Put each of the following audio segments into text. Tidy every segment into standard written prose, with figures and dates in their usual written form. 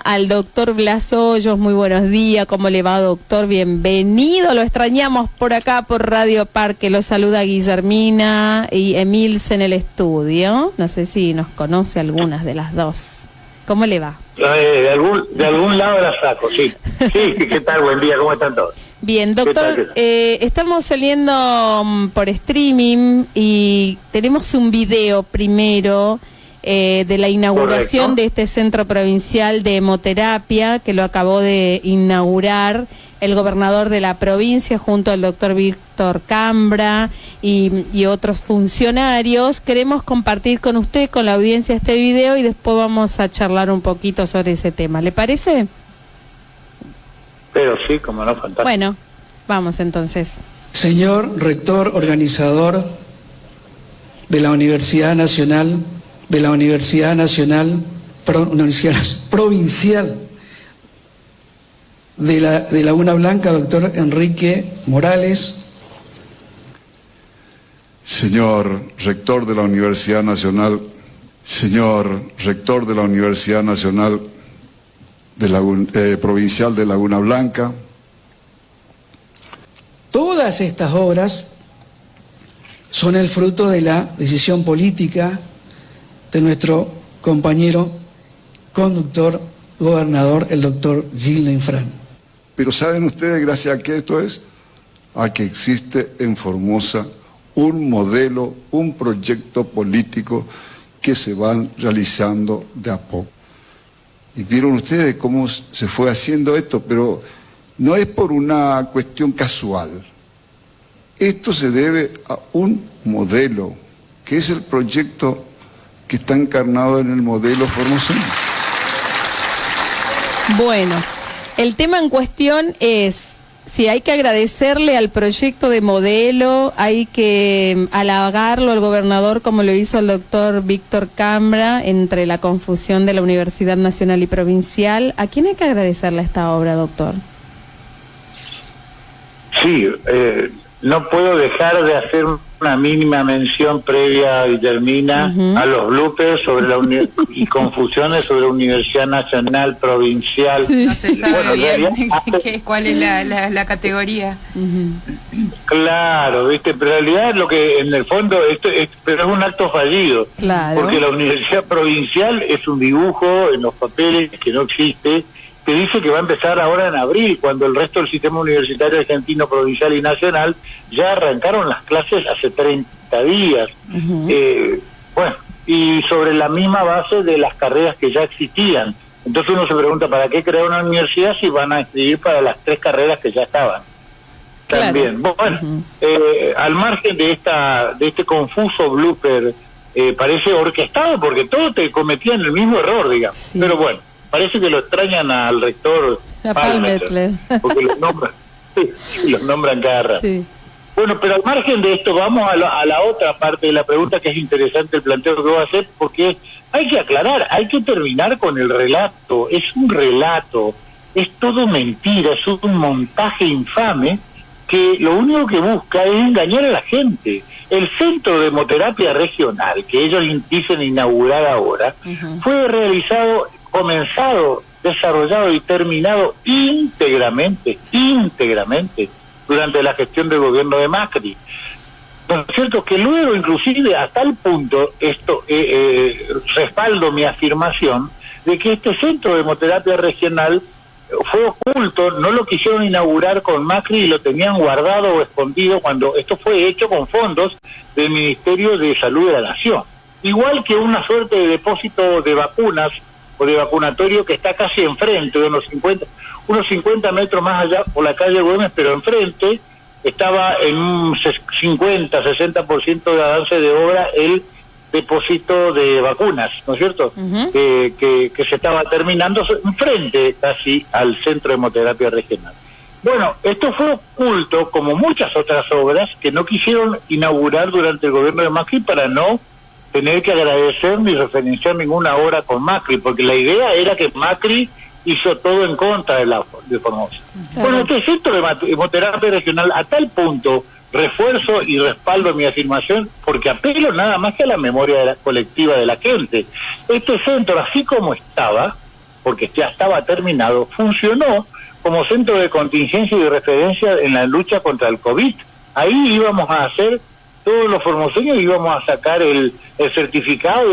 Al doctor Blas Hoyos. Muy buenos días, ¿cómo le va, doctor? Bienvenido, lo extrañamos por acá, por Radio Parque. Lo saluda Guillermina y Emilce en el estudio. No sé si nos conoce algunas de las dos. ¿Cómo le va? De algún lado la saco, sí. Sí, ¿qué tal? Buen día, ¿cómo están todos? Bien, doctor, estamos saliendo por streaming y tenemos un video primero de la inauguración. Correcto. De este centro provincial de hemoterapia que lo acabó de inaugurar el gobernador de la provincia junto al doctor Víctor Cambra y otros funcionarios. Queremos compartir con usted, con la audiencia, este video y después vamos a charlar un poquito sobre ese tema. ¿Le parece? Pero sí, como no, fantástico. Bueno, vamos entonces. Señor rector organizador de la Universidad Nacional, Universidad Provincial de Laguna Blanca, doctor Enrique Morales. Señor rector de la Universidad Nacional, señor rector de la Universidad Nacional Provincial de Laguna Blanca. Todas estas obras son el fruto de la decisión política de nuestro compañero conductor, gobernador, el doctor Gildo Infran. Pero ¿saben ustedes gracias a qué esto es? A que existe en Formosa un modelo, un proyecto político que se van realizando de a poco. Y vieron ustedes cómo se fue haciendo esto, pero no es por una cuestión casual. Esto se debe a un modelo, que es el proyecto que está encarnado en el modelo formosano. Bueno, el tema en cuestión es si hay que agradecerle al proyecto de modelo, hay que halagarlo al gobernador como lo hizo el doctor Víctor Cambra entre la confusión de la Universidad Nacional y Provincial. ¿A quién hay que agradecerle esta obra, doctor? Sí, no puedo dejar de hacer una mínima mención previa a Guillermina a los bloopers sobre y confusiones sobre la Universidad Nacional Provincial. Sí. No se sabe bien cuál es la categoría. Claro, viste, pero en realidad lo que en el fondo pero es un acto fallido. Claro. Porque la Universidad Provincial es un dibujo en los papeles que no existe, que dice que va a empezar ahora en abril, cuando el resto del sistema universitario argentino, provincial y nacional ya arrancaron las clases hace 30 días. Bueno, y sobre la misma base de las carreras que ya existían. Entonces uno se pregunta, ¿para qué crear una universidad si van a inscribir para las 3 carreras que ya estaban? Claro. También. Bueno, al margen de este confuso blooper, parece orquestado, porque todos te cometían el mismo error, digamos. Sí. Pero bueno, parece que lo extrañan al rector Palmetler, porque los nombran cada rato. Sí. Bueno, pero al margen de esto, vamos a la otra parte de la pregunta, que es interesante el planteo que voy a hacer, porque hay que aclarar, hay que terminar con el relato. Es un relato, es todo mentira, es un montaje infame que lo único que busca es engañar a la gente. El Centro de Hemoterapia Regional, que ellos dicen inaugurar ahora, fue comenzado, desarrollado y terminado íntegramente durante la gestión del gobierno de Macri. Por cierto, que luego, inclusive, a tal punto, respaldo mi afirmación, de que este Centro de Hemoterapia Regional fue oculto, no lo quisieron inaugurar con Macri y lo tenían guardado o escondido cuando esto fue hecho con fondos del Ministerio de Salud de la Nación. Igual que una suerte de depósito de vacunas o de vacunatorio que está casi enfrente, de unos 50 metros más allá por la calle Güemes, pero enfrente estaba en un 50-60% de avance de obra el depósito de vacunas, ¿no es cierto? Que se estaba terminando enfrente casi al Centro de Hemoterapia Regional. Bueno, esto fue oculto, como muchas otras obras que no quisieron inaugurar durante el gobierno de Macri para no tener que agradecer ni referenciar ninguna obra con Macri, porque la idea era que Macri hizo todo en contra de Formosa. Bueno, este Centro de Hemoterapia Regional, a tal punto refuerzo y respaldo mi afirmación, porque apelo nada más que a la memoria colectiva de la gente. Este centro, así como estaba, porque ya estaba terminado, funcionó como centro de contingencia y de referencia en la lucha contra el COVID. Ahí íbamos a hacer, todos los formoseños íbamos a sacar el certificado,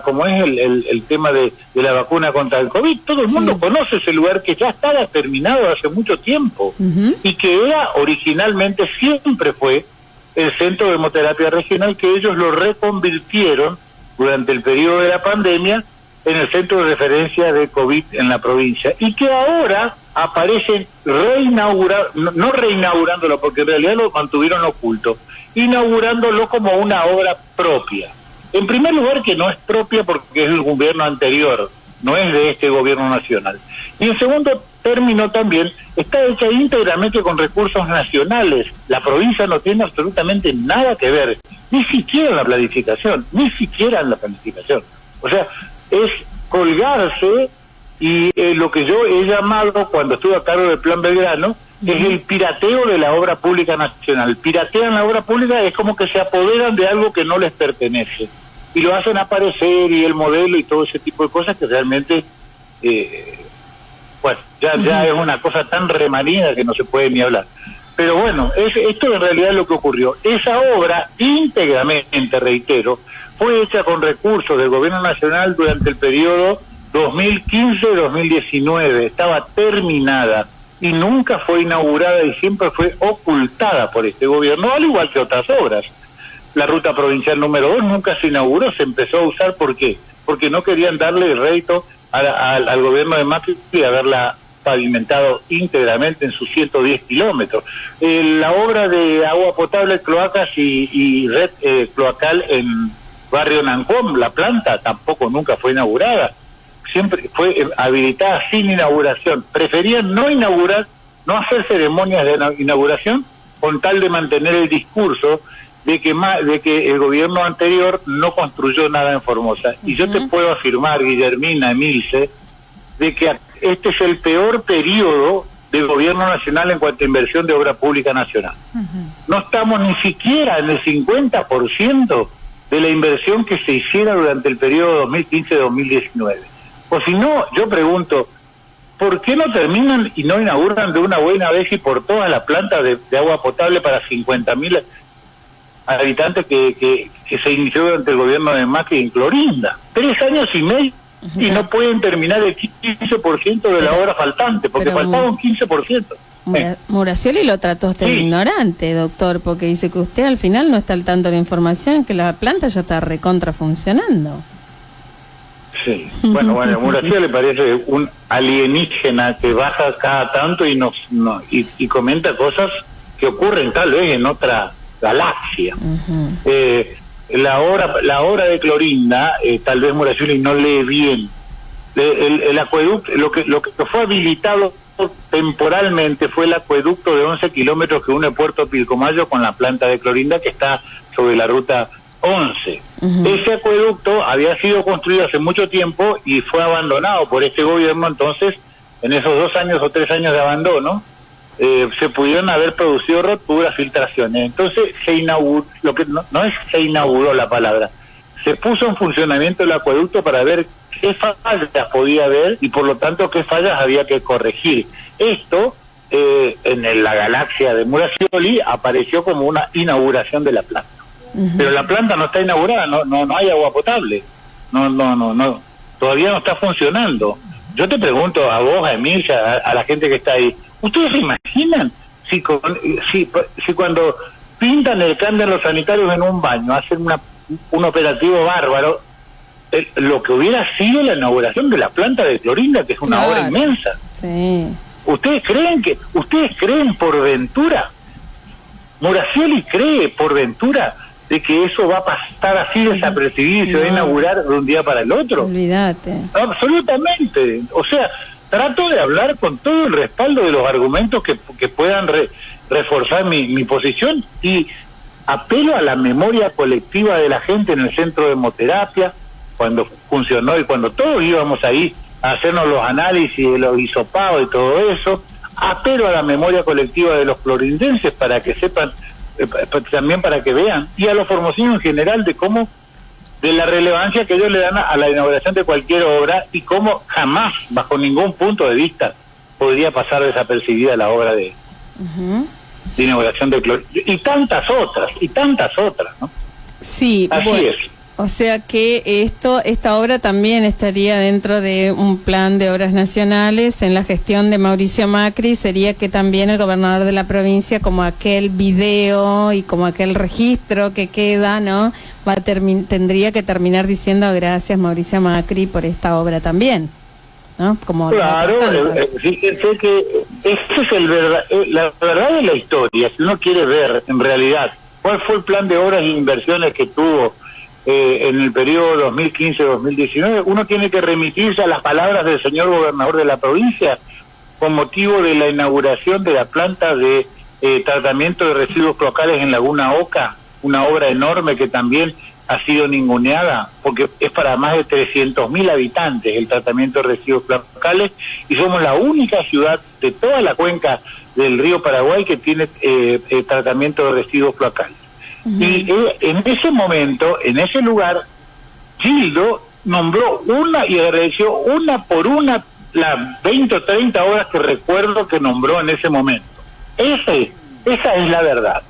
como es el tema de la vacuna contra el COVID. Todo el mundo conoce ese lugar que ya estaba terminado hace mucho tiempo y que era originalmente, siempre fue el centro de hemoterapia regional, que ellos lo reconvirtieron durante el periodo de la pandemia en el centro de referencia de COVID en la provincia, y que ahora aparecen no reinaugurándolo, porque en realidad lo mantuvieron oculto, inaugurándolo como una obra propia. En primer lugar, que no es propia porque es del gobierno anterior, no es de este gobierno nacional. Y en segundo término también, está hecha íntegramente con recursos nacionales. La provincia no tiene absolutamente nada que ver, ni siquiera en la planificación, O sea, es colgarse, y lo que yo he llamado, cuando estuve a cargo del Plan Belgrano, es el pirateo de la obra pública nacional. Piratean la obra pública, es como que se apoderan de algo que no les pertenece, y lo hacen aparecer, y el modelo y todo ese tipo de cosas que realmente, ya es una cosa tan remanida que no se puede ni hablar. Pero bueno, esto en realidad es lo que ocurrió. Esa obra, íntegramente, reitero, fue hecha con recursos del gobierno nacional durante el periodo 2015-2019, estaba terminada y nunca fue inaugurada, y siempre fue ocultada por este gobierno, al igual que otras obras. La ruta provincial número 2 nunca se inauguró, se empezó a usar, ¿por qué? Porque no querían darle rédito al gobierno de Macri de haberla pavimentado íntegramente en sus 110 kilómetros. La obra de agua potable, cloacas y red cloacal en barrio Nancom, la planta tampoco nunca fue inaugurada, siempre fue habilitada sin inauguración. Preferían no inaugurar, no hacer ceremonias de inauguración, con tal de mantener el discurso de que el gobierno anterior no construyó nada en Formosa. Y yo te puedo afirmar, Guillermina, Emilce, de que este es el peor periodo del gobierno nacional en cuanto a inversión de obra pública nacional. No estamos ni siquiera en el 50% de la inversión que se hiciera durante el periodo 2015-2019. O si no, yo pregunto, ¿por qué no terminan y no inauguran de una buena vez y por todas la planta de agua potable para 50.000 habitantes que se inició durante el gobierno de Macri en Clorinda? 3 años y medio y no pueden terminar el 15% de la obra faltante, porque faltaba un 15%. Muracioli lo trató usted de ignorante, doctor, porque dice que usted al final no está al tanto de la información, que la planta ya está recontra funcionando. Sí, bueno, Muracioli parece un alienígena que baja cada tanto y y comenta cosas que ocurren tal vez en otra galaxia. La obra de Clorinda, tal vez Muracioli no lee bien. El acueducto, lo que fue habilitado temporalmente fue el acueducto de 11 kilómetros que une Puerto Pilcomayo con la planta de Clorinda, que está sobre la ruta 11. Ese acueducto había sido construido hace mucho tiempo y fue abandonado por este gobierno. Entonces, en esos 2 años o 3 años de abandono, se pudieron haber producido roturas, filtraciones. Entonces se inauguró, se inauguró la palabra, se puso en funcionamiento el acueducto para ver qué fallas podía haber y por lo tanto qué fallas había que corregir. Esto en la galaxia de Muracioli apareció como una inauguración de la planta. Pero la planta no está inaugurada, no hay agua potable, no, todavía no está funcionando. Yo te pregunto a vos, a Emilia, a la gente que está ahí, ¿ustedes se imaginan si cuando pintan cambian los sanitarios en un baño, hacen un operativo bárbaro, lo que hubiera sido la inauguración de la planta de Clorinda, que es una obra inmensa? Sí. ¿Ustedes creen por ventura? Muracioli cree por ventura de que eso va a pasar así desapercibido y se va a inaugurar de un día para el otro. Olvídate. Absolutamente. O sea, trato de hablar con todo el respaldo de los argumentos que puedan reforzar mi posición, y apelo a la memoria colectiva de la gente en el centro de hemoterapia, cuando funcionó y cuando todos íbamos ahí a hacernos los análisis de los hisopados y todo eso. Apelo a la memoria colectiva de los clorindenses para que sepan, también para que vean, y a los formoseños en general, de cómo de la relevancia que ellos le dan a la inauguración de cualquier obra y cómo jamás, bajo ningún punto de vista, podría pasar desapercibida la obra de inauguración de Clorilla. Y tantas otras, ¿no? Sí, así bueno, es. O sea que esta obra también estaría dentro de un plan de obras nacionales en la gestión de Mauricio Macri. Sería que también el gobernador de la provincia, como aquel video y como aquel registro que queda, ¿no? Tendría que terminar diciendo gracias Mauricio Macri por esta obra también, ¿no? Como claro, fíjense que ese es la verdad de la historia. Si uno quiere ver en realidad cuál fue el plan de obras e inversiones que tuvo en el periodo 2015-2019, uno tiene que remitirse a las palabras del señor gobernador de la provincia con motivo de la inauguración de la planta de tratamiento de residuos locales en Laguna Oca, una obra enorme que también ha sido ninguneada, porque es para más de 300.000 habitantes el tratamiento de residuos locales, y somos la única ciudad de toda la cuenca del río Paraguay que tiene tratamiento de residuos locales. Y en ese momento, en ese lugar, Gildo nombró y agradeció una por una las 20 o 30 obras que recuerdo que nombró en ese momento. Esa es la verdad.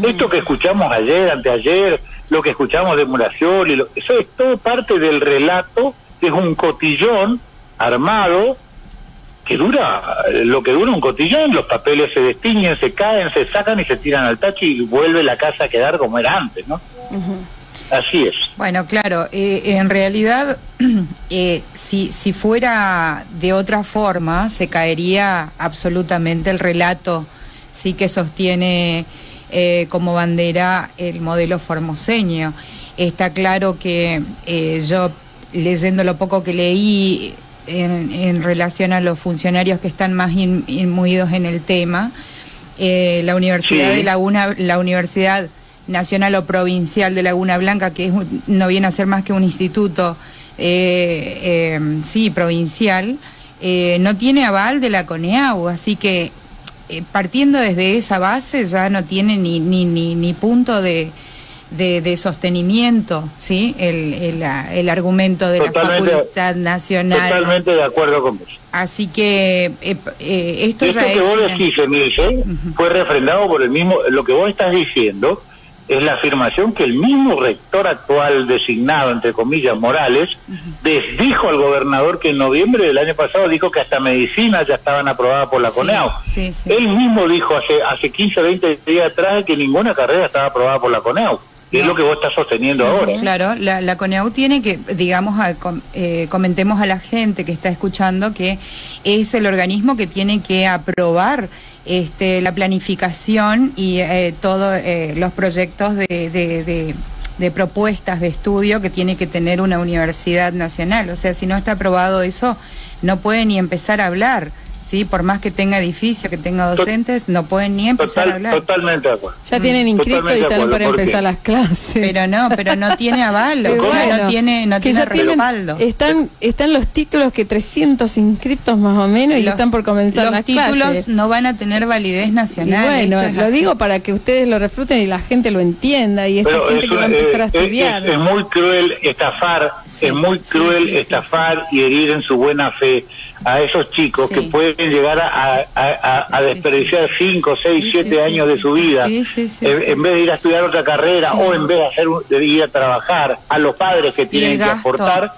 Esto que escuchamos ayer, anteayer, lo que escuchamos de Muracioli, eso es todo parte del relato, que es un cotillón armado que dura lo que dura un cotillón. Los papeles se destiñen, se caen, se sacan y se tiran al tacho y vuelve la casa a quedar como era antes, ¿no? Así es. Bueno, claro, en realidad, si fuera de otra forma, se caería absolutamente el relato, sí, que sostiene como bandera el modelo formoseño. Está claro que yo, leyendo lo poco que leí en relación a los funcionarios que están más inmiscuidos en el tema, la Universidad de Laguna, la Universidad Nacional o Provincial de Laguna Blanca, que no viene a ser más que un instituto provincial, no tiene aval de la CONEAU, así que partiendo desde esa base ya no tiene ni punto de sostenimiento, ¿sí? El argumento de la Facultad Nacional. Totalmente de acuerdo con vos. Así que esto ya es... que vos decís, Emilce, fue refrendado por el mismo... Lo que vos estás diciendo es la afirmación que el mismo rector actual designado, entre comillas, Morales, desdijo al gobernador que en noviembre del año pasado dijo que hasta medicinas ya estaban aprobadas por la CONEAU. Sí. Él mismo dijo hace 15, 20 días atrás que ninguna carrera estaba aprobada por la CONEAU. Es lo que vos estás sosteniendo ahora. Claro, la CONEAU tiene que, digamos, comentemos a la gente que está escuchando que es el organismo que tiene que aprobar la planificación y todos los proyectos de propuestas de estudio que tiene que tener una universidad nacional. O sea, si no está aprobado eso, no puede ni empezar a hablar. Sí, por más que tenga edificio, que tenga docentes, no pueden ni empezar a hablar. Totalmente de acuerdo. Ya tienen inscrito y están para empezar las clases. Pero no tiene aval, o sea, no tiene respaldo. Están los títulos que 300 inscritos más o menos y están por comenzar las clases. Los títulos no van a tener validez nacional. Y bueno, lo digo para que ustedes lo refruten y la gente lo entienda, y esta gente que va a empezar a estudiar. Es muy cruel estafar, estafar y herir en su buena fe a esos chicos que pueden llegar a desperdiciar 5, 6, 7 años de su vida en vez de ir a estudiar otra carrera o en vez de ir a trabajar, a los padres que tienen que aportar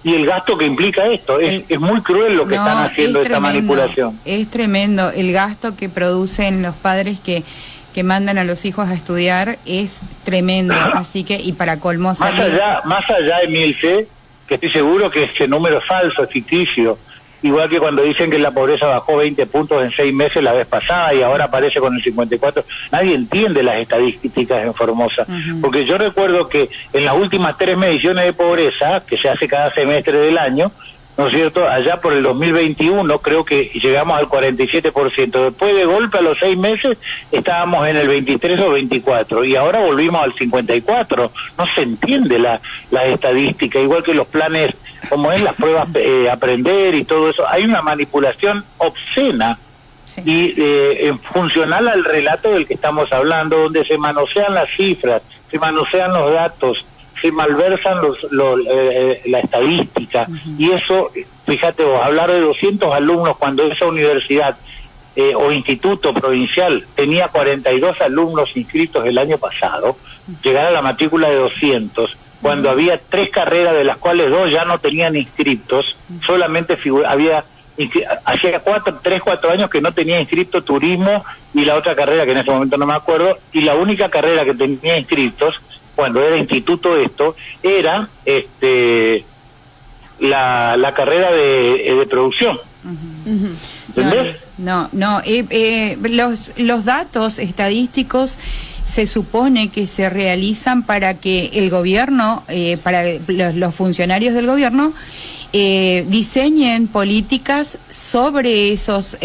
y el gasto que implica esto. Es muy cruel lo que están haciendo, esta manipulación. Es tremendo el gasto que producen los padres que mandan a los hijos a estudiar, es tremendo. Así que, y para colmo más allá, Emilce, que estoy seguro que ese número es falso, es ficticio, igual que cuando dicen que la pobreza bajó 20 puntos en 6 meses la vez pasada y ahora aparece con el 54, nadie entiende las estadísticas en Formosa, porque yo recuerdo que en las últimas 3 mediciones de pobreza, que se hace cada semestre del año, ¿no es cierto?, allá por el 2021 creo que llegamos al 47%, después de golpe a los 6 meses estábamos en el 23 o 24 y ahora volvimos al 54, no se entiende la estadística, igual que los planes, como es las pruebas aprender y todo eso, hay una manipulación obscena y funcional al relato del que estamos hablando, donde se manosean las cifras, se manosean los datos, se malversan la estadística. Y eso, fíjate vos, hablar de 200 alumnos cuando esa universidad o instituto provincial tenía 42 alumnos inscritos el año pasado, llegar a la matrícula de 200, cuando había 3 carreras de las cuales 2 ya no tenían inscriptos, solamente hacía 3-4 años que no tenía inscrito turismo y la otra carrera que en ese momento no me acuerdo, y la única carrera que tenía inscritos cuando era instituto era la carrera de producción. ¿Entendés? Los datos estadísticos se supone que se realizan para que el gobierno, para los funcionarios del gobierno, diseñen políticas sobre esos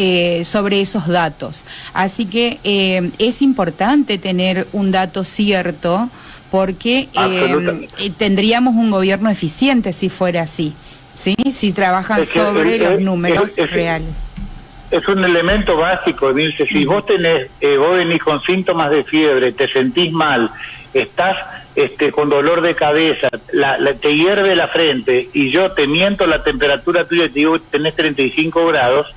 datos. Así que es importante tener un dato cierto, porque tendríamos un gobierno eficiente si fuera así, ¿sí? Si trabajan sobre los números reales. Es un elemento básico, Emilce. Si vos venís con síntomas de fiebre, te sentís mal, estás con dolor de cabeza, te hierve la frente, y yo te miento la temperatura tuya y te digo que tenés 35 grados,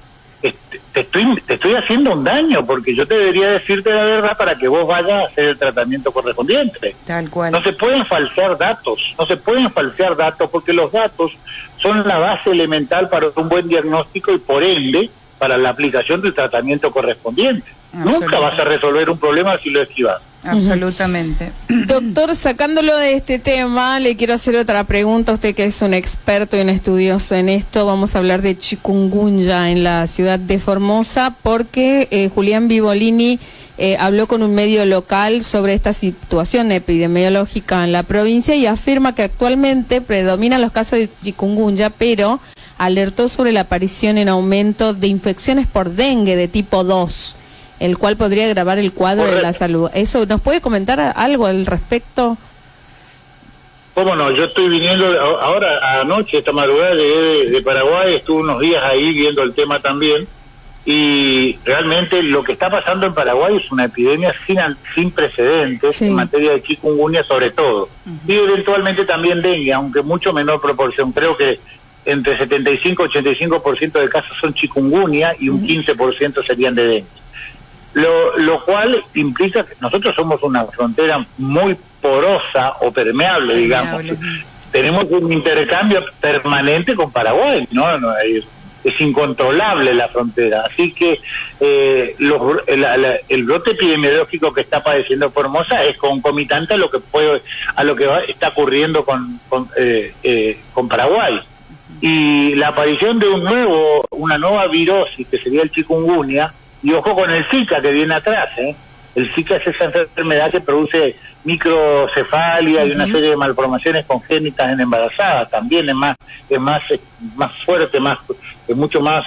te estoy haciendo un daño, porque yo te debería decirte la verdad para que vos vayas a hacer el tratamiento correspondiente. Tal cual. No se pueden falsear datos, porque los datos son la base elemental para un buen diagnóstico y por ende para la aplicación del tratamiento correspondiente. Nunca vas a resolver un problema si lo esquivas. Absolutamente. Doctor, sacándolo de este tema, le quiero hacer otra pregunta. Usted que es un experto y un estudioso en esto, vamos a hablar de chikungunya en la ciudad de Formosa, porque Julián Vivolini habló con un medio local sobre esta situación epidemiológica en la provincia y afirma que actualmente predominan los casos de chikungunya, pero alertó sobre la aparición en aumento de infecciones por dengue de tipo 2, el cual podría agravar el cuadro de la salud. ¿Eso nos puede comentar algo al respecto? ¿Cómo no? Yo estoy viniendo ahora, anoche, esta madrugada, llegué de Paraguay, estuve unos días ahí viendo el tema también, y realmente lo que está pasando en Paraguay es una epidemia sin precedentes en materia de chikungunya sobre todo, y eventualmente también dengue, aunque mucho menor proporción. Creo que entre 75 y 85% de casos son chikungunya y un 15% serían de dengue. Lo cual implica que nosotros somos una frontera muy porosa o permeable, digamos. Tenemos un intercambio permanente con Paraguay, ¿no? Es incontrolable la frontera. Así que el brote epidemiológico que está padeciendo Formosa es concomitante a lo que está ocurriendo con Paraguay. Y la aparición de una nueva virosis, que sería el chikungunya, y ojo con el Zika que viene atrás, El Zika es esa enfermedad que produce microcefalia y una serie de malformaciones congénitas en embarazadas. También es más fuerte, es mucho más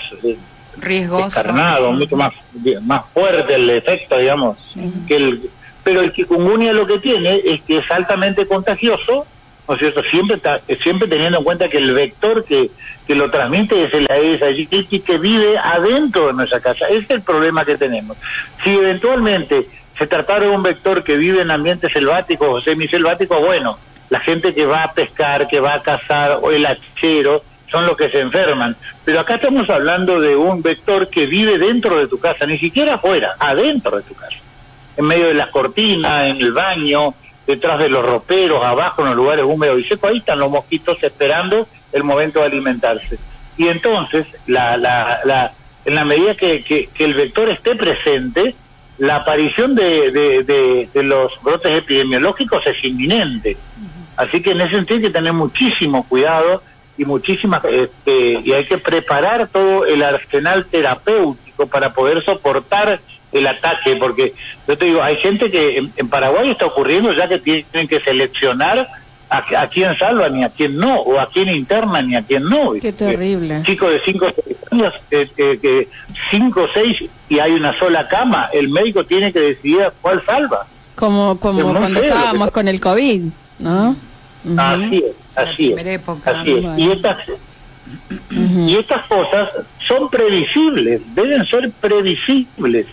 riesgoso, descarnado, mucho más fuerte el efecto, digamos. Pero el chikungunya lo que tiene es que es altamente contagioso, ¿no es cierto? Siempre teniendo en cuenta que el vector que lo transmite es el Aedes aegypti, que vive adentro de nuestra casa. Ese es el problema que tenemos. Si eventualmente se tratara de un vector que vive en ambientes selváticos o semiselváticos, bueno, la gente que va a pescar, que va a cazar, o el hachero, son los que se enferman. Pero acá estamos hablando de un vector que vive dentro de tu casa, ni siquiera afuera, adentro de tu casa. En medio de las cortinas, en el baño, detrás de los roperos, abajo en los lugares húmedos y secos. Ahí están los mosquitos esperando el momento de alimentarse. Y entonces, en la medida que el vector esté presente, la aparición de los brotes epidemiológicos es inminente. Así que en ese sentido hay que tener muchísimo cuidado y y hay que preparar todo el arsenal terapéutico para poder soportar el ataque, porque yo te digo, hay gente que en Paraguay está ocurriendo ya que tienen que seleccionar a quién salvan y a quién no, o a quién internan y a quién no. Qué terrible. Chicos de 5 o 6 años, 5 o 6 y hay una sola cama, el médico tiene que decidir cuál salva. Como cuando estábamos con el COVID, ¿no? Así es. Bueno. Y estas cosas son previsibles, deben ser previsibles.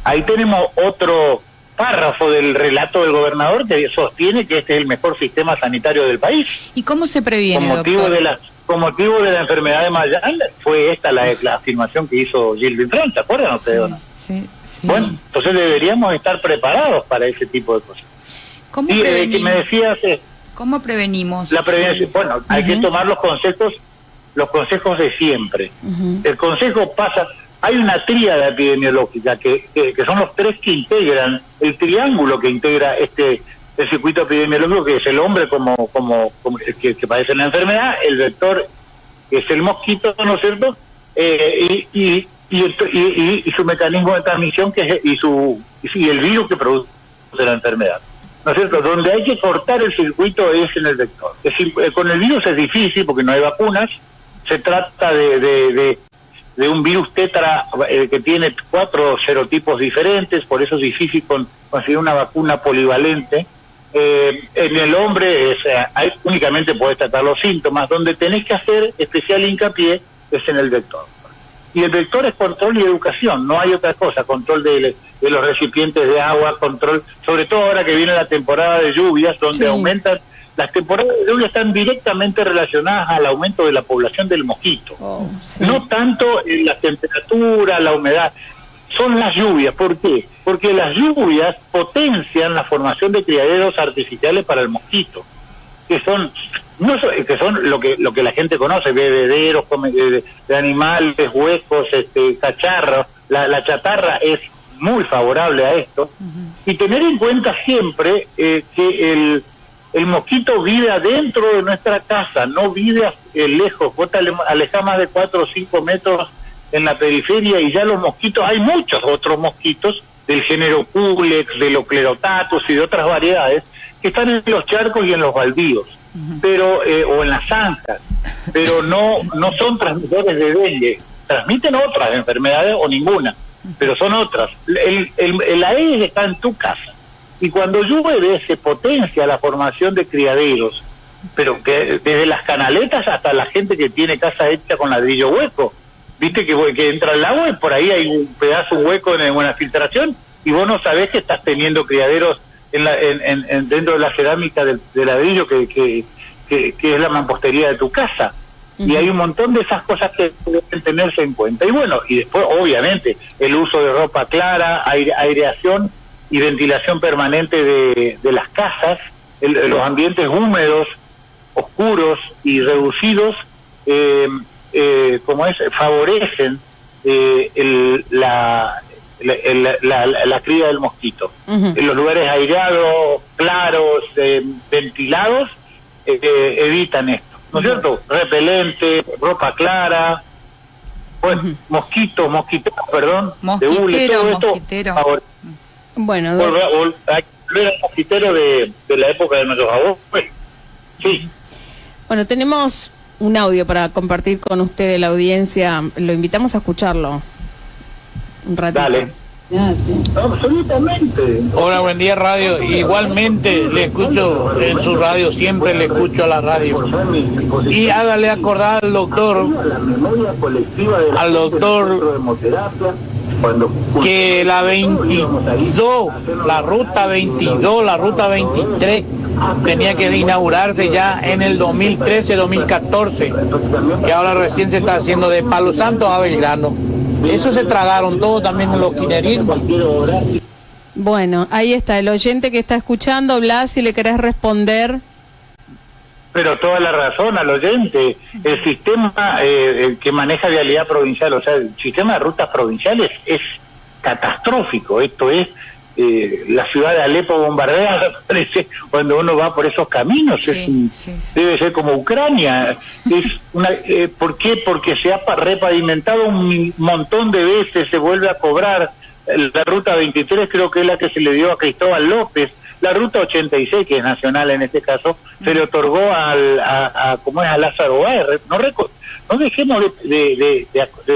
Ahí tenemos otro párrafo del relato del gobernador que sostiene que este es el mejor sistema sanitario del país. ¿Y cómo se previene, doctor? Con motivo de la enfermedad de Mayán, fue esta la afirmación que hizo Gil Binfront, ¿se acuerdan ustedes o no? Sí. Bueno, entonces deberíamos estar preparados para ese tipo de cosas. ¿Cómo y prevenimos? que me decías... ¿Cómo prevenimos? La prevención, bueno, hay que tomar los consejos de siempre. El consejo pasa... Hay una tríada epidemiológica que son los tres que integran, el triángulo que integra el circuito epidemiológico, que es el hombre como que padece la enfermedad, el vector, que es el mosquito, ¿no es cierto? Y su mecanismo de transmisión, que es y el virus que produce la enfermedad, ¿no es cierto? Donde hay que cortar el circuito es en el vector. Es decir, con el virus es difícil porque no hay vacunas. Se trata de un virus tetra que tiene 4 serotipos diferentes, por eso es difícil conseguir una vacuna polivalente. En el hombre únicamente podés tratar los síntomas. Donde tenés que hacer especial hincapié es en el vector. Y el vector es control y educación, no hay otra cosa, control de los recipientes de agua, control, sobre todo ahora que viene la temporada de lluvias, donde aumentan. Las temporadas de lluvia están directamente relacionadas al aumento de la población del mosquito. No tanto en la temperatura, la humedad, son las lluvias. ¿Por qué? Porque las lluvias potencian la formación de criaderos artificiales para el mosquito, que son lo que la gente conoce, bebederos de animales, huecos, cacharros. La chatarra es muy favorable a esto. Y tener en cuenta siempre que el mosquito vive adentro de nuestra casa, no vive lejos. Vos te alejás más de 4 o 5 metros en la periferia y ya los mosquitos, hay muchos otros mosquitos del género Culex, de los Clerotatus y de otras variedades que están en los charcos y en los baldíos, pero o en las zanjas, pero no son transmisores de dengue. Transmiten otras enfermedades o ninguna, pero son otras. El Aedes está en tu casa. Y cuando llueve se potencia la formación de criaderos, pero que desde las canaletas hasta la gente que tiene casa hecha con ladrillo hueco. Viste que entra el agua y por ahí hay un pedazo, un hueco en una filtración y vos no sabés que estás teniendo criaderos dentro de la cerámica de ladrillo que es la mampostería de tu casa. Y hay un montón de esas cosas que deben tenerse en cuenta. Y bueno, y después obviamente el uso de ropa clara, aireación y ventilación permanente de las casas, los ambientes húmedos, oscuros y reducidos, favorecen la cría del mosquito. En los lugares aireados, claros, ventilados, evitan esto, ¿no es cierto? Repelente, ropa clara, mosquitero, de hule, todo esto. Bueno, hay que volver al mosquitero de la época de nuestros abuelos. Sí. Bueno, tenemos un audio para compartir con usted, la audiencia. Lo invitamos a escucharlo un ratito. Dale. Absolutamente. Hola, buen día, radio. Igualmente le escucho en su radio, siempre le escucho a la radio. Y hágale acordar al doctor que la 22, la ruta 22, la ruta 23 tenía que inaugurarse ya en el 2013-2014, y ahora recién se está haciendo de Palo Santo a Belgrano. Eso se tragaron todo también en los quinerismos. Bueno, ahí está el oyente que está escuchando. Blas, si le querés responder. Pero toda la razón al oyente. El sistema que maneja vialidad provincial, o sea, el sistema de rutas provinciales es catastrófico. Esto es la ciudad de Alepo bombardeada, parece, cuando uno va por esos caminos. Debe ser como Ucrania. ¿Por qué? Porque se ha repavimentado un montón de veces, se vuelve a cobrar. La ruta 23 creo que es la que se le dio a Cristóbal López. La ruta 86, que es nacional en este caso, se le otorgó a Lázaro Báez. No dejemos de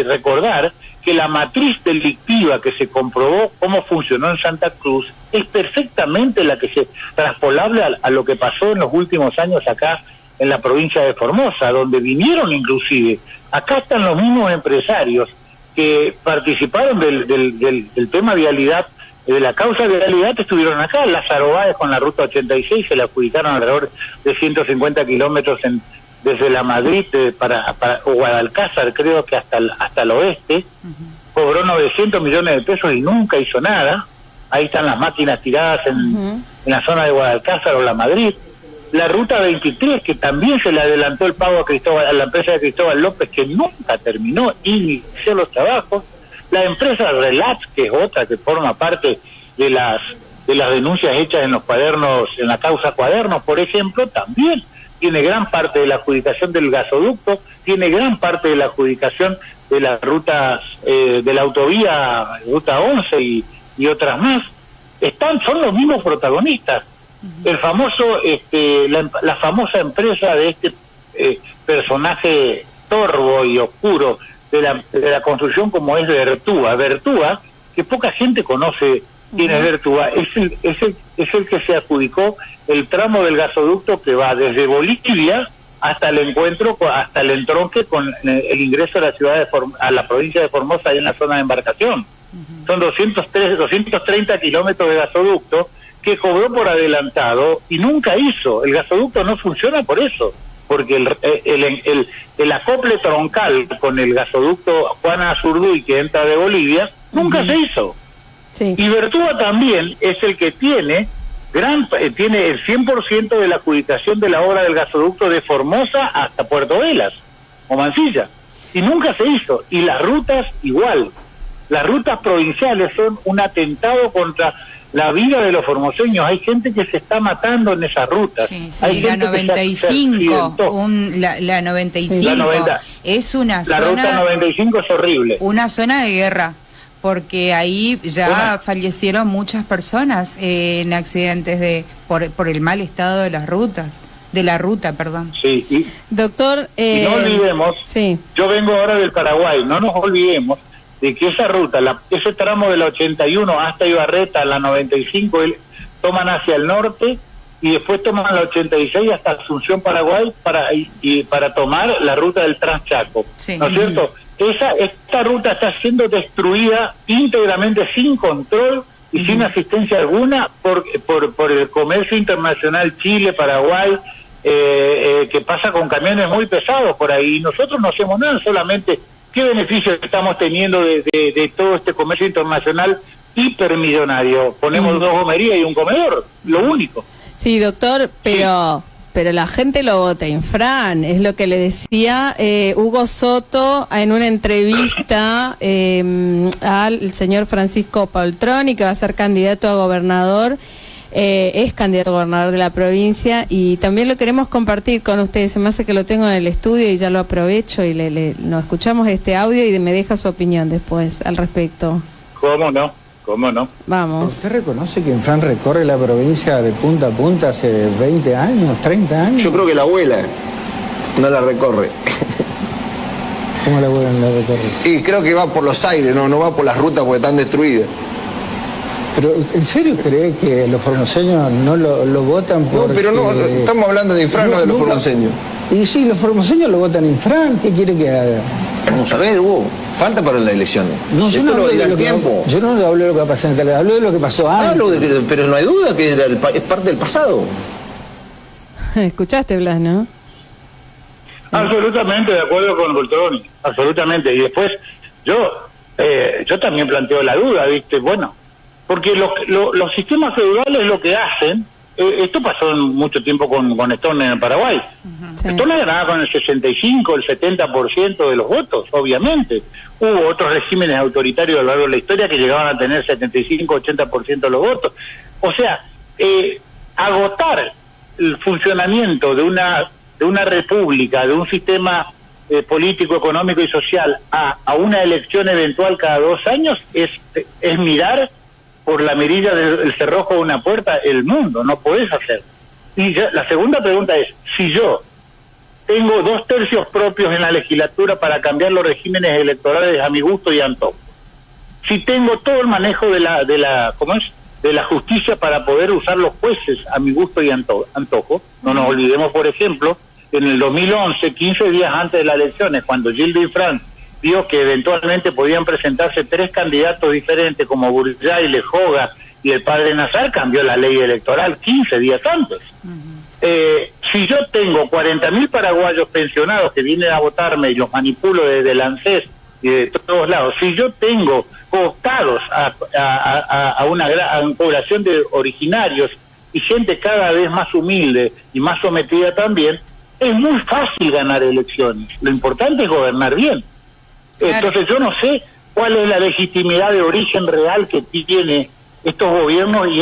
recordar que la matriz delictiva que se comprobó cómo funcionó en Santa Cruz es perfectamente la que se traspolable a lo que pasó en los últimos años acá en la provincia de Formosa, donde vinieron inclusive. Acá están los mismos empresarios que participaron del tema vialidad de la causa de realidad estuvieron acá. Lázaro Báez con la ruta 86 se le adjudicaron alrededor de 150 kilómetros desde la Madrid para Guadalcázar, creo que hasta el oeste. Cobró 900 millones de pesos y nunca hizo nada. Ahí están las máquinas tiradas en la zona de Guadalcázar o la Madrid. La ruta 23, que también se le adelantó el pago a la empresa de Cristóbal López, que nunca terminó y inició los trabajos. La empresa Relats, que es otra que forma parte de las denuncias hechas en los cuadernos, en la causa Cuadernos, por ejemplo, también tiene gran parte de la adjudicación del gasoducto, tiene gran parte de la adjudicación de las rutas, de la autovía Ruta 11 y otras más. Son los mismos protagonistas. El famoso, la famosa empresa de este personaje torvo y oscuro de la construcción, como es Vertúa. Vertúa, que poca gente conoce quién es Vertúa, es el que se adjudicó el tramo del gasoducto que va desde Bolivia hasta el entronque con el ingreso a la ciudad a la provincia de Formosa, ahí en la zona de embarcación. Son 230 kilómetros de gasoducto que cobró por adelantado y nunca hizo. El gasoducto no funciona por eso, porque el acople troncal con el gasoducto Juana Azurduy que entra de Bolivia nunca se hizo. Sí. Y Vertúa también es el que tiene el 100% de la adjudicación de la obra del gasoducto de Formosa hasta Puerto Velas o Mansilla, y nunca se hizo. Y las rutas igual. Las rutas provinciales son un atentado contra la vida de los formoseños. Hay gente que se está matando en esas rutas. Sí, hay la 95, la 95 es una zona... La ruta 95 es horrible. Una zona de guerra, porque ahí ya fallecieron muchas personas en accidentes por el mal estado de las rutas. De la ruta, perdón. Sí, doctor... y no olvidemos, yo vengo ahora del Paraguay, no nos olvidemos de que esa ruta, ese tramo de la 81 hasta Ibarreta, la 95, toman hacia el norte y después toman la 86 hasta Asunción, Paraguay, para tomar la ruta del Transchaco. Sí. ¿No es cierto? Esta ruta está siendo destruida íntegramente, sin control y sin asistencia alguna por el comercio internacional Chile-Paraguay, que pasa con camiones muy pesados por ahí. Nosotros no hacemos nada, solamente... ¿Qué beneficios estamos teniendo de todo este comercio internacional hipermillonario? Ponemos 2 gomerías y un comedor, lo único. Sí, doctor, pero la gente lo vota, Infran, es lo que le decía Hugo Soto en una entrevista al señor Francisco Poltroni, que va a ser candidato a gobernador. Es candidato a gobernador de la provincia y también lo queremos compartir con ustedes. Se me hace que lo tengo en el estudio y ya lo aprovecho y nos escuchamos este audio y me deja su opinión después al respecto. ¿Cómo no? Vamos. ¿Usted reconoce que Infran recorre la provincia de punta a punta hace 20 años, 30 años? Yo creo que la abuela no la recorre. ¿Cómo la abuela no la recorre? Y creo que va por los aires, no va por las rutas porque están destruidas. ¿Pero en serio cree que los formoseños no lo votan porque... No, pero no, estamos hablando de Infran, no de los formoseños. Y sí, los formoseños lo votan Infran, ¿qué quiere que haga? Vamos a ver, Hugo, falta para las elecciones. No, yo no lo dirá el tiempo. Yo no hablo de lo que va a pasar en Italia, hablo de lo que pasó antes. Pero no hay duda que es parte del pasado. ¿Escuchaste, Blas, no? Absolutamente de acuerdo con Poltroni, absolutamente. Y después, yo también planteo la duda, ¿viste? Bueno, porque los sistemas feudales lo que hacen, esto pasó mucho tiempo con Stone en el Paraguay. Sí. Stone ganaba con el 65, el 70% de los votos, obviamente. Hubo otros regímenes autoritarios a lo largo de la historia que llegaban a tener 75, 80% de los votos. O sea, agotar el funcionamiento de una república, de un sistema político, económico y social a una elección eventual cada 2 años es mirar por la mirilla del cerrojo de una puerta el mundo, no podés hacer. Y la segunda pregunta es, si yo tengo 2/3 propios en la legislatura para cambiar los regímenes electorales a mi gusto y antojo, si tengo todo el manejo de la justicia para poder usar los jueces a mi gusto y antojo, no nos olvidemos, por ejemplo, en el 2011, 15 días antes de las elecciones, cuando Gildo Infran vio que eventualmente podían presentarse 3 candidatos diferentes como Burjay, Lejoga y el padre Nazar, cambió la ley electoral 15 días antes. Si yo tengo 40.000 paraguayos pensionados que vienen a votarme y los manipulo desde el ANSES y de todos lados, si yo tengo cooptados a una población de originarios y gente cada vez más humilde y más sometida también, es muy fácil ganar elecciones. Lo importante es gobernar bien. Entonces yo no sé cuál es la legitimidad de origen real que tiene estos gobiernos y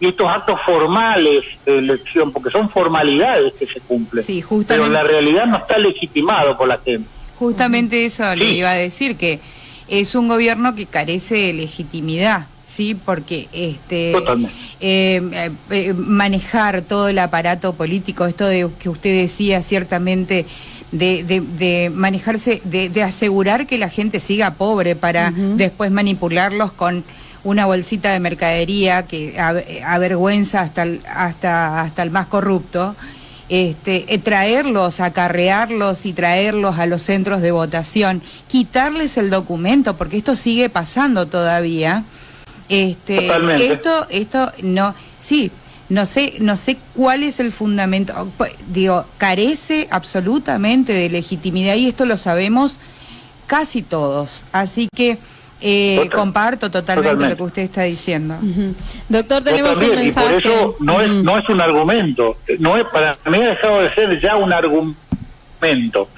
estos actos formales de elección, porque son formalidades que se cumplen. Sí, justamente, pero la realidad no está legitimado por la gente. Justamente eso le iba a decir, que es un gobierno que carece de legitimidad, sí, porque manejar todo el aparato político, esto de que usted decía ciertamente, de manejarse, de asegurar que la gente siga pobre para después manipularlos con una bolsita de mercadería que avergüenza hasta el más corrupto, traerlos, acarrearlos y traerlos a los centros de votación, quitarles el documento, porque esto sigue pasando todavía. Esto no, sí, no sé cuál es el fundamento, digo, carece absolutamente de legitimidad y esto lo sabemos casi todos, así que comparto totalmente lo que usted está diciendo. Doctor, tenemos un mensaje. Y por eso no es un argumento, para mí ha dejado de ser ya un argumento,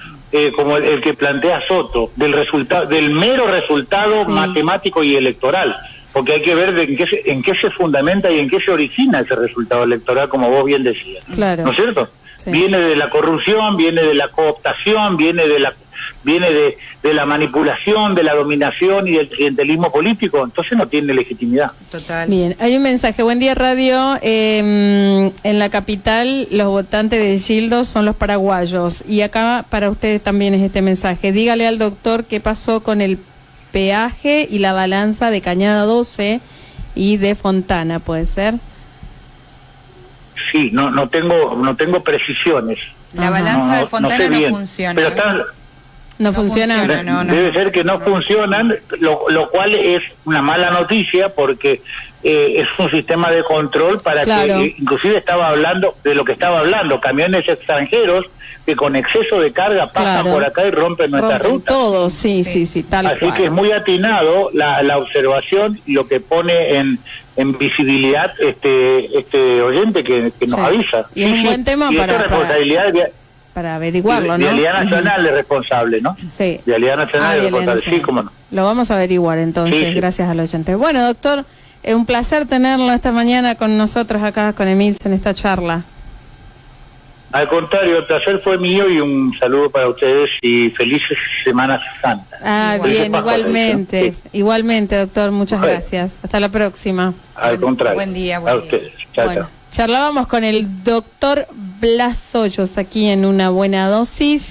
como el que plantea Soto, del mero resultado matemático y electoral, porque hay que ver en qué se fundamenta y en qué se origina ese resultado electoral, como vos bien decías. Claro. ¿No es cierto? Sí. Viene de la corrupción, viene de la cooptación, viene de la manipulación, de la dominación y del clientelismo político, entonces no tiene legitimidad. Total. Bien, hay un mensaje. Buen día, Radio. En la capital, los votantes de Gildo son los paraguayos. Y acá para ustedes también es este mensaje. Dígale al doctor qué pasó con el peaje y la balanza de Cañada 12 y de Fontana, ¿puede ser? Sí, no tengo precisiones. La balanza de Fontana no funciona. Pero no funciona. Debe ser que no funcionan, lo cual es una mala noticia porque es un sistema de control para que, inclusive estaba hablando de lo que estaba hablando, camiones extranjeros que con exceso de carga pasan por acá y rompen nuestra ruta. Todo, sí, tal Así cual. que es muy atinado la observación y lo que pone en visibilidad este oyente que nos avisa. Y es un buen tema para averiguarlo, ¿no? Vialidad Nacional es responsable, ¿no? Sí. Vialidad Nacional es responsable, sí, cómo no. Lo vamos a averiguar entonces, gracias al oyente. Bueno, doctor, es un placer tenerlo esta mañana con nosotros acá, con Emil, en esta charla. Al contrario, el placer fue mío y un saludo para ustedes y felices Semanas Santas. Bien, igualmente, doctor, muchas gracias. Hasta la próxima. Al contrario. Buen día. A ustedes. Chao. Charlábamos con el doctor Blas Hoyos aquí en Una Buena Dosis.